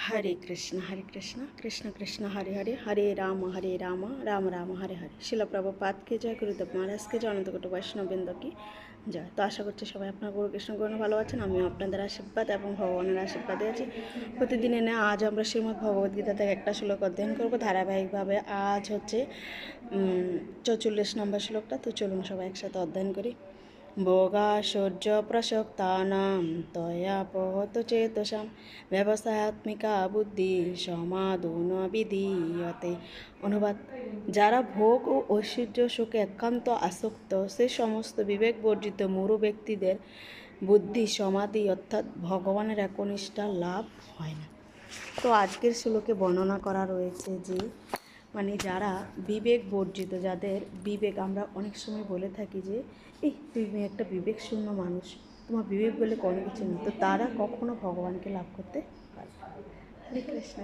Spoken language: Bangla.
হরে কৃষ্ণ কৃষ্ণ কৃষ্ণ হরে হরে হরে রাম রাম রাম হরে হরে। শিল প্রভুপাদকে জয়, গুরুদেব মহারাজকে জয়, অনন্তকোটি বৈষ্ণববৃন্দ কি জয়। তো আশা করছি সবাই আপনার গুরু কৃষ্ণ করুন ভালো আছেন। আমিও আপনাদের আশীর্বাদ এবং ভগবানের আশীর্বাদে আছি। প্রতিদিনে না আজ আমরা শ্রীমদ্ ভগবদ্গীতা থেকে একটা শ্লোক অধ্যয়ন করবো ধারাবাহিকভাবে। আজ হচ্ছে 44 নম্বর শ্লোকটা। তো চলুন সবাই একসাথে অধ্যয়ন করি। ভোগাশৌর্য প্রসক্তানাং তয়াপহত চেতসাম ব্যবসায়াত্মিকা বুদ্ধি সমাদুন বিধীয়তে। অনুবাদ: যারা ভোগ ও ঐশ্বর্য সুখে একান্ত আসক্ত, সে সমস্ত বিবেক বর্জিত মূঢ় ব্যক্তিদের বুদ্ধি সমাধি অর্থাৎ ভগবানের একনিষ্ঠা লাভ হয় না। তো আজকের শ্লোকে বর্ণনা করা রয়েছে যে যারা বিবেক বর্জিত, যাদের বিবেক, আমরা অনেক সময় বলে থাকি যে তুমি একটা বিবেক শূন্য মানুষ, তোমার বিবেক বলে কোনো কিছু নেই, তো তারা কখনো ভগবানকে লাভ করতে পারে। হরে কৃষ্ণ।